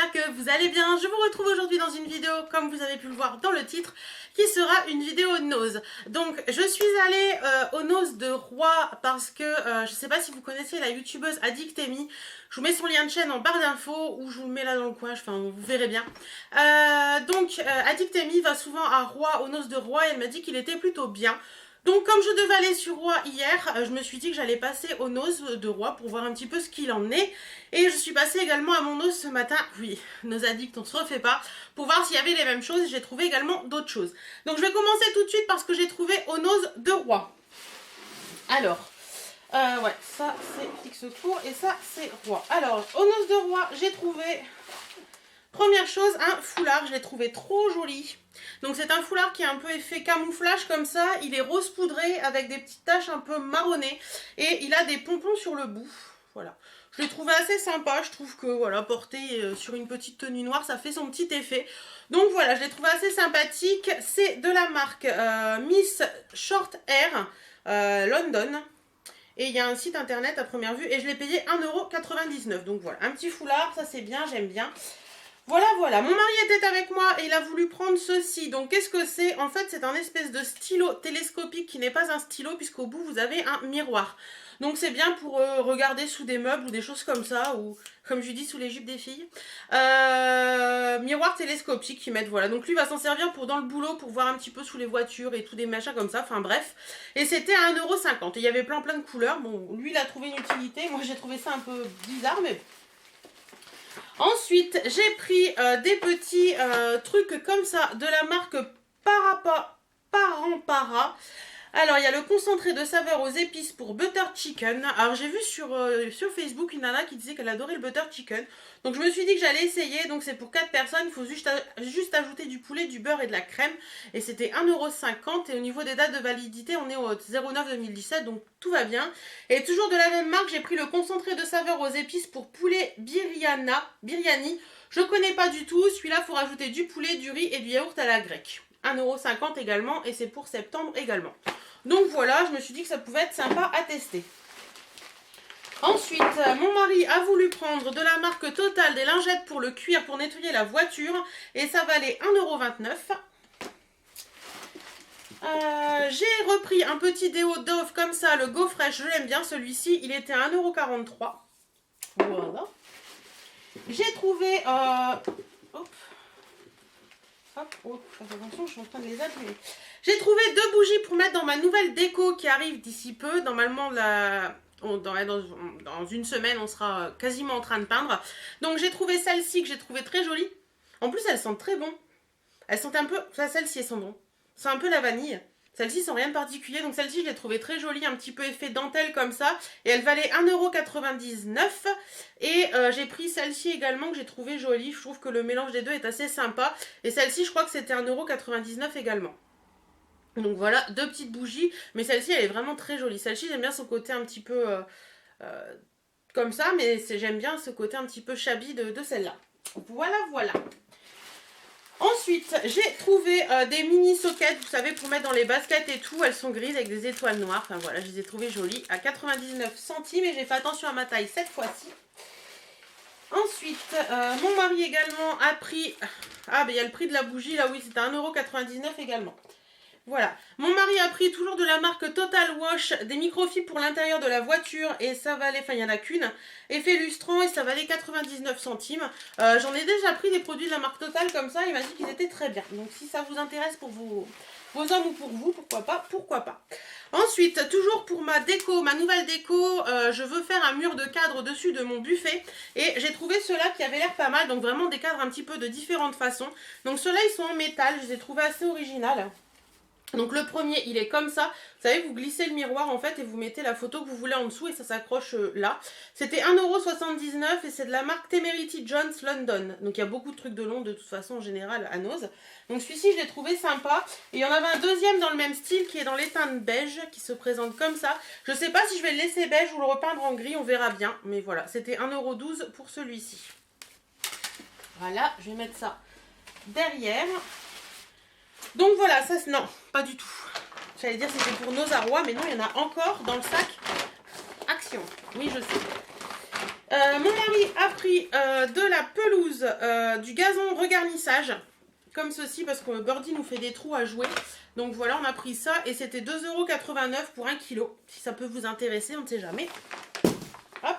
j'espère que vous allez bien. Je vous retrouve aujourd'hui dans une vidéo, comme vous avez pu le voir dans le titre, qui sera une vidéo nose. Donc je suis allée au nose de Roi parce que je sais pas si vous connaissez la youtubeuse Addictemy. Je vous mets son lien de chaîne en barre d'infos ou je vous le mets là dans le coin, enfin vous verrez bien. Addictemy va souvent à Roi, au nose de Roi, et elle m'a dit qu'il était plutôt bien. Donc comme je devais aller sur Roi hier, je me suis dit que j'allais passer au nose de Roi pour voir un petit peu ce qu'il en est. Et je suis passée également à mon nose ce matin, oui, nos addicts on se refait pas, pour voir s'il y avait les mêmes choses. J'ai trouvé également d'autres choses. Donc je vais commencer tout de suite parce que j'ai trouvé au nose de Roi. Alors, ouais, ça c'est fixe court et ça c'est Roi. Alors, au nose de Roi, j'ai trouvé... Première chose, un foulard, je l'ai trouvé trop joli. Donc c'est un foulard qui a un peu effet camouflage comme ça. Il est rose poudré avec des petites taches un peu marronnées. Et il a des pompons sur le bout. Voilà. Je l'ai trouvé assez sympa. Je trouve que voilà, porté sur une petite tenue noire, ça fait son petit effet. Donc voilà, je l'ai trouvé assez sympathique. C'est de la marque Miss Short Hair London. Et il y a un site internet à première vue. Et je l'ai payé 1,99 €. Donc voilà, un petit foulard, ça c'est bien, j'aime bien. Voilà, voilà. Mon mari était avec moi et il a voulu prendre ceci. Donc, qu'est-ce que c'est? En fait, c'est un espèce de stylo télescopique qui n'est pas un stylo puisqu'au bout, vous avez un miroir. Donc, c'est bien pour regarder sous des meubles ou des choses comme ça ou, comme je dis, sous les jupes des filles. Miroir télescopique qu'ils mettent, voilà. Donc, lui va s'en servir pour dans le boulot pour voir un petit peu sous les voitures et tout des machins comme ça. Enfin, bref. Et c'était à 1,50 €. Et il y avait plein de couleurs. Bon, lui, il a trouvé une utilité. Moi, j'ai trouvé ça un peu bizarre, mais... Ensuite, j'ai pris des petits trucs comme ça de la marque Parampara. Alors, il y a le concentré de saveur aux épices pour butter chicken. Alors, j'ai vu sur Facebook une nana qui disait qu'elle adorait le butter chicken. Donc, je me suis dit que j'allais essayer. Donc, c'est pour 4 personnes. Il faut juste ajouter du poulet, du beurre et de la crème. Et c'était 1,50 €. Et au niveau des dates de validité, on est au 09/2017. Donc, tout va bien. Et toujours de la même marque, j'ai pris le concentré de saveur aux épices pour poulet biryani. Je ne connais pas du tout. Celui-là, il faut rajouter du poulet, du riz et du yaourt à la grecque. 1,50 € également. Et c'est pour septembre également. Donc voilà, je me suis dit que ça pouvait être sympa à tester. Ensuite, mon mari a voulu prendre de la marque Total des lingettes pour le cuir pour nettoyer la voiture. Et ça valait 1,29 €. J'ai repris un petit déo Dove comme ça, le Go Fresh, je l'aime bien celui-ci. Il était à 1,43 €. Voilà. J'ai trouvé... Hop. Oh, faites attention, je suis en train de les allumer. J'ai trouvé 2 bougies pour mettre dans ma nouvelle déco qui arrive d'ici peu. Normalement, dans une semaine, on sera quasiment en train de peindre. Donc, j'ai trouvé celle-ci que j'ai trouvé très jolie. En plus, elles sentent très bon. Elles sentent un peu... Enfin, celle-ci, elles sont bon. C'est un peu la vanille. Celle-ci, sans rien de particulier. Donc, celle-ci, je l'ai trouvée très jolie. Un petit peu effet dentelle comme ça. Et elle valait 1,99 €. Et j'ai pris celle-ci également que j'ai trouvée jolie. Je trouve que le mélange des deux est assez sympa. Et celle-ci, je crois que c'était 1,99 € également. Donc voilà, 2 petites bougies. Mais celle-ci, elle est vraiment très jolie. Celle-ci, j'aime bien son côté un petit peu comme ça. Mais j'aime bien ce côté un petit peu shabby de celle-là. Voilà, voilà. Ensuite, j'ai trouvé des mini sockets, vous savez, pour mettre dans les baskets et tout. Elles sont grises avec des étoiles noires. Enfin voilà, je les ai trouvées jolies à 99 centimes et j'ai fait attention à ma taille cette fois-ci. Ensuite, mon mari également a pris... Ah, ben il y a le prix de la bougie là, oui, c'était 1,99 € également. Voilà, mon mari a pris toujours de la marque Total Wash des microfibres pour l'intérieur de la voiture et ça valait, enfin il n'y en a qu'une, effet lustrant et ça valait 99 centimes. J'en ai déjà pris des produits de la marque Total comme ça, il m'a dit qu'ils étaient très bien. Donc si ça vous intéresse pour vos hommes ou pour vous, pourquoi pas, pourquoi pas. Ensuite, toujours pour ma déco, ma nouvelle déco, je veux faire un mur de cadre au-dessus de mon buffet. Et j'ai trouvé ceux-là qui avaient l'air pas mal, donc vraiment des cadres un petit peu de différentes façons. Donc ceux-là, ils sont en métal, je les ai trouvés assez originales. Donc le premier, il est comme ça. Vous savez, vous glissez le miroir en fait et vous mettez la photo que vous voulez en dessous et ça s'accroche là. C'était 1,79 € et c'est de la marque Temerity Jones London. Donc il y a beaucoup de trucs de long de toute façon en général à Nose. Donc celui-ci, je l'ai trouvé sympa. Et il y en avait un deuxième dans le même style qui est dans les teintes beige qui se présente comme ça. Je ne sais pas si je vais le laisser beige ou le repeindre en gris, on verra bien. Mais voilà, c'était 1,12 € pour celui-ci. Voilà, je vais mettre ça derrière. Donc voilà, ça non, pas du tout. J'allais dire c'était pour nos arrois, mais non, il y en a encore dans le sac. Action, oui je sais. Mon mari a pris de la pelouse, du gazon regarnissage, comme ceci, parce que Birdie nous fait des trous à jouer. Donc voilà, on a pris ça et c'était 2,89 € pour 1 kg. Si ça peut vous intéresser, on ne sait jamais. Hop.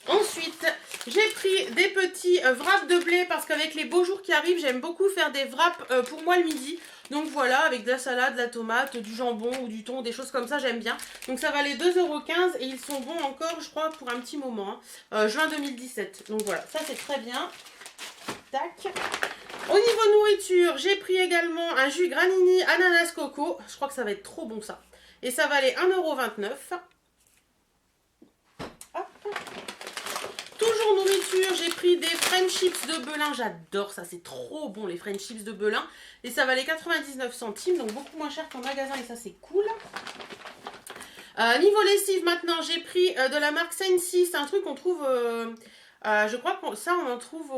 Ensuite, j'ai pris des petits wraps de blé parce qu'avec les beaux jours qui arrivent, j'aime beaucoup faire des wraps pour moi le midi. Donc voilà, avec de la salade, de la tomate, du jambon ou du thon, des choses comme ça, j'aime bien. Donc ça valait 2,15 € et ils sont bons encore, je crois, pour un petit moment. Juin 2017. Donc voilà, ça c'est très bien. Tac. Au niveau nourriture, j'ai pris également un jus Granini ananas coco. Je crois que ça va être trop bon ça. Et ça valait 1,29 €. Hop. Toujours nourriture, j'ai pris des French chips de Belin. J'adore ça, c'est trop bon les French chips de Belin. Et ça valait 99 centimes, donc beaucoup moins cher qu'en magasin et ça c'est cool. Niveau lessive maintenant, j'ai pris de la marque Sensi. C'est un truc qu'on trouve... je crois que ça on en trouve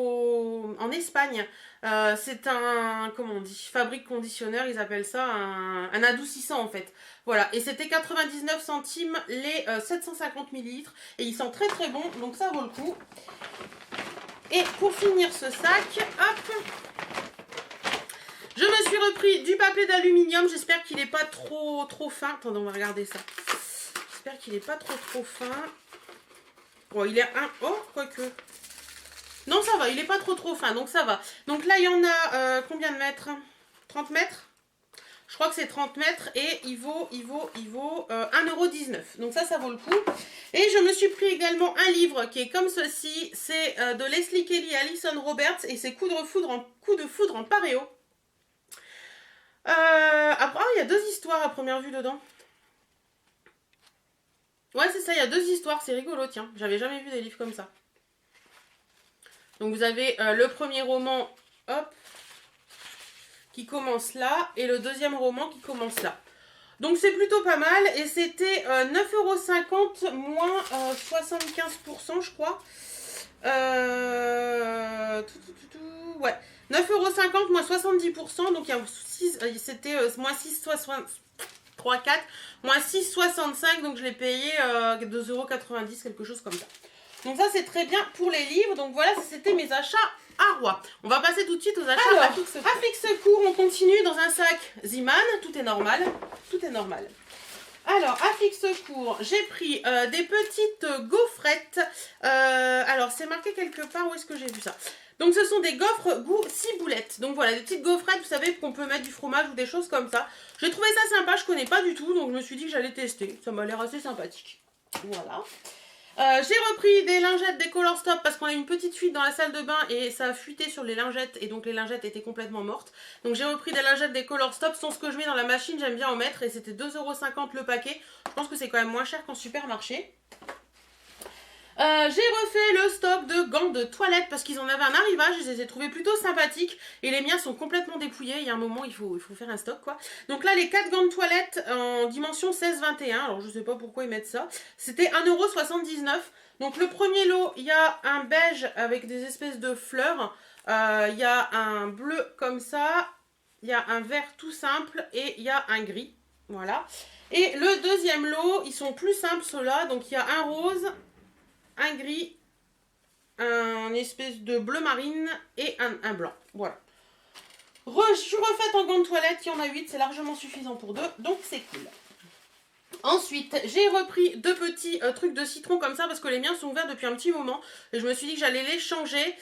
en Espagne. C'est un, comment on dit, fabrique conditionneur, ils appellent ça un adoucissant en fait. Voilà, et c'était 99 centimes les 750 ml. Et ils sont très très bons, donc ça vaut le coup. Et pour finir ce sac, hop, je me suis repris du papier d'aluminium. J'espère qu'il n'est pas trop fin. Attendez, on va regarder ça. J'espère qu'il n'est pas trop fin. Oh, il est un... Oh, quoique... Non, ça va, il n'est pas trop fin, donc ça va. Donc là, il y en a combien de mètres? 30 mètres? Je crois que c'est 30 mètres et il vaut 1,19 €. Donc ça vaut le coup. Et je me suis pris également un livre qui est comme ceci. C'est de Leslie Kelly et Alison Roberts et c'est coup de foudre en paréo. Après, il y a 2 histoires à première vue dedans. Ouais, c'est ça, il y a 2 histoires, c'est rigolo, tiens. J'avais jamais vu des livres comme ça. Donc vous avez le premier roman, hop, qui commence là, et le deuxième roman qui commence là. Donc c'est plutôt pas mal, et c'était 9,50 € moins 75%, je crois. Ouais, 9,50 € moins 70%, donc il y a c'était moins 6,63, 4, moins 6,65, donc je l'ai payé 2,90 €, quelque chose comme ça. Donc ça c'est très bien pour les livres. Donc voilà, c'était mes achats à Roi. On va passer tout de suite aux achats à fixe court. On continue dans un sac Ziman. Tout est normal. Tout est normal. Alors, à fixe court, j'ai pris des petites gaufrettes. Alors, c'est marqué quelque part. Où est-ce que j'ai vu ça? Donc, ce sont des gaufres goût ciboulette. Donc, voilà, des petites gaufrettes, vous savez, qu'on peut mettre du fromage ou des choses comme ça. J'ai trouvé ça sympa. Je connais pas du tout. Donc, je me suis dit que j'allais tester. Ça m'a l'air assez sympathique. Voilà. J'ai repris des lingettes des Color Stop parce qu'on a eu une petite fuite dans la salle de bain et ça a fuité sur les lingettes et donc les lingettes étaient complètement mortes. Donc j'ai repris des lingettes des Color Stop sans ce que je mets dans la machine, j'aime bien en mettre et c'était 2,50 € le paquet. Je pense que c'est quand même moins cher qu'en supermarché. J'ai refait le stock de gants de toilette parce qu'ils en avaient un arrivage, je les ai trouvés plutôt sympathiques et les miens sont complètement dépouillés. Il y a un moment il faut faire un stock quoi. Donc là les 4 gants de toilette en dimension 16-21, alors je sais pas pourquoi ils mettent ça, c'était 1,79 €. Donc le premier lot il y a un beige avec des espèces de fleurs, il y a un bleu comme ça, il y a un vert tout simple et il y a un gris, voilà. Et le deuxième lot ils sont plus simples ceux-là, donc il y a un rose, un gris, un espèce de bleu marine et un blanc. Voilà. Je suis refaite en gants de toilette, il y en a 8, c'est largement suffisant pour 2, donc c'est cool. Ensuite, j'ai repris 2 petits trucs de citron comme ça parce que les miens sont ouverts depuis un petit moment et je me suis dit que j'allais les changer.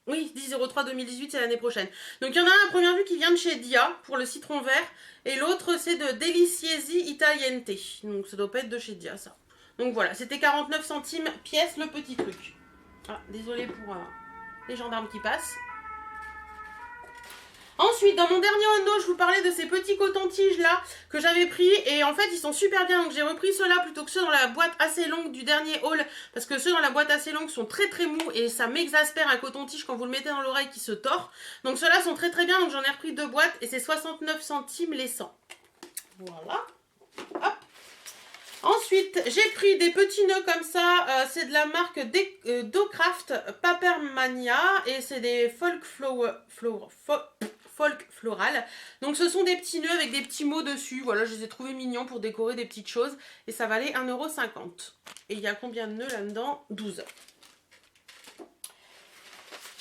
Oui, 10,03 2018, c'est l'année prochaine. Donc il y en a un à première vue qui vient de chez Dia pour le citron vert. Et l'autre c'est de Deliciesi Italiente. Donc ça doit pas être de chez Dia ça. Donc voilà, c'était 49 centimes pièce le petit truc. Ah, désolé pour les gendarmes qui passent. Ensuite, dans mon dernier Undo, je vous parlais de ces petits cotons-tiges là que j'avais pris et en fait ils sont super bien. Donc j'ai repris ceux-là plutôt que ceux dans la boîte assez longue du dernier haul parce que ceux dans la boîte assez longue sont très très mous et ça m'exaspère un coton-tige quand vous le mettez dans l'oreille qui se tord. Donc ceux-là sont très très bien, donc j'en ai repris 2 boîtes et c'est 69 centimes les 100. Voilà. Hop. Ensuite, j'ai pris des petits nœuds comme ça, c'est de la marque Docraft Papermania et c'est des Folk Floral. Donc ce sont des petits nœuds avec des petits mots dessus. Voilà, je les ai trouvés mignons pour décorer des petites choses. Et ça valait 1,50 €. Et il y a combien de nœuds là-dedans? 12.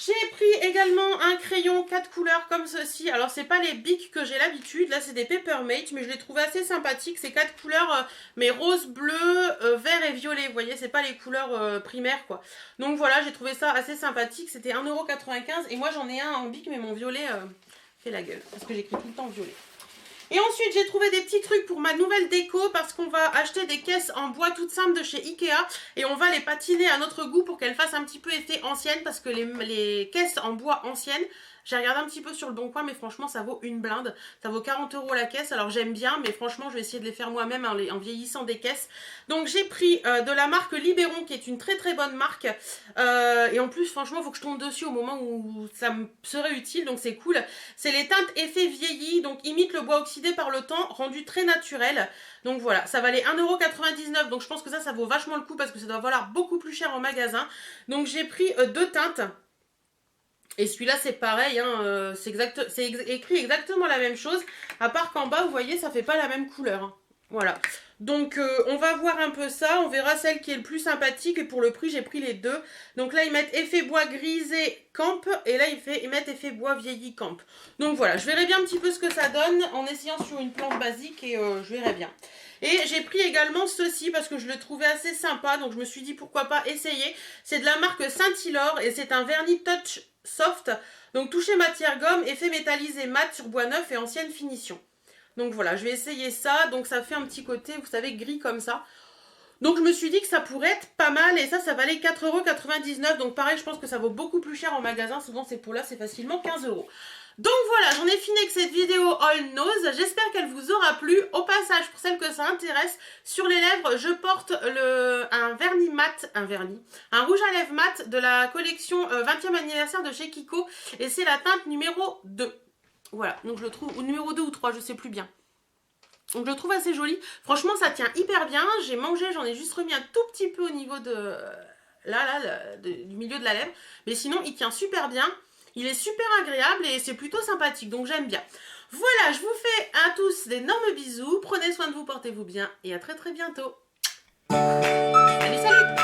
J'ai pris également un crayon 4 couleurs comme ceci. Alors, c'est pas les Bic que j'ai l'habitude. Là, c'est des Peppermate, mais je les trouve assez sympathiques. C'est 4 couleurs, mais rose, bleu, vert et violet. Vous voyez, c'est pas les couleurs primaires, quoi. Donc voilà, j'ai trouvé ça assez sympathique. C'était 1,95 € et moi, j'en ai un en Bic, mais mon violet fait la gueule parce que j'écris tout le temps violet. Et ensuite, j'ai trouvé des petits trucs pour ma nouvelle déco parce qu'on va acheter des caisses en bois toutes simples de chez Ikea et on va les patiner à notre goût pour qu'elles fassent un petit peu effet ancienne parce que les caisses en bois anciennes, j'ai regardé un petit peu sur le Bon Coin, mais franchement, ça vaut une blinde. Ça vaut 40 € la caisse. Alors, j'aime bien, mais franchement, je vais essayer de les faire moi-même en vieillissant des caisses. Donc, j'ai pris de la marque Libéron, qui est une très très bonne marque. Et en plus, franchement, il faut que je tombe dessus au moment où ça me serait utile. Donc, c'est cool. C'est les teintes effet vieilli. Donc, imite le bois oxydé par le temps, rendu très naturel. Donc, voilà. Ça valait 1,99 €. Donc, je pense que ça vaut vachement le coup parce que ça doit valoir beaucoup plus cher en magasin. Donc, j'ai pris deux teintes. Et celui-là, c'est pareil, hein, c'est écrit exactement la même chose, à part qu'en bas, vous voyez, ça fait pas la même couleur. Hein. Voilà. Donc, on va voir un peu ça, on verra celle qui est le plus sympathique, et pour le prix, j'ai pris les deux. Donc là, ils mettent effet bois grisé camp, et là, ils mettent effet bois vieilli camp. Donc voilà, je verrai bien un petit peu ce que ça donne, en essayant sur une plante basique, et je verrai bien. Et j'ai pris également ceci parce que je le trouvais assez sympa, donc je me suis dit pourquoi pas essayer. C'est de la marque Saint-Hilor et c'est un vernis touch soft. Donc toucher matière gomme, effet métallisé mat sur bois neuf et ancienne finition. Donc voilà, je vais essayer ça. Donc ça fait un petit côté, vous savez, gris comme ça. Donc je me suis dit que ça pourrait être pas mal et ça valait 4,99 €. Donc pareil, je pense que ça vaut beaucoup plus cher en magasin. Souvent ces pots-là, c'est facilement 15 €. Donc voilà, j'en ai fini avec cette vidéo All Nose. J'espère qu'elle vous aura plu. Au passage, pour celles que ça intéresse, sur les lèvres, je porte un vernis mat, un rouge à lèvres mat de la collection 20e anniversaire de chez Kiko. Et c'est la teinte numéro 2. Voilà, donc je le trouve, ou numéro 2 ou 3, je sais plus bien. Donc je le trouve assez joli. Franchement, ça tient hyper bien. J'ai mangé, j'en ai juste remis un tout petit peu au niveau de... du milieu de la lèvre. Mais sinon, il tient super bien. Il est super agréable et c'est plutôt sympathique, donc j'aime bien. Voilà, je vous fais à tous d'énormes bisous. Prenez soin de vous, portez-vous bien et à très très bientôt. Salut, salut!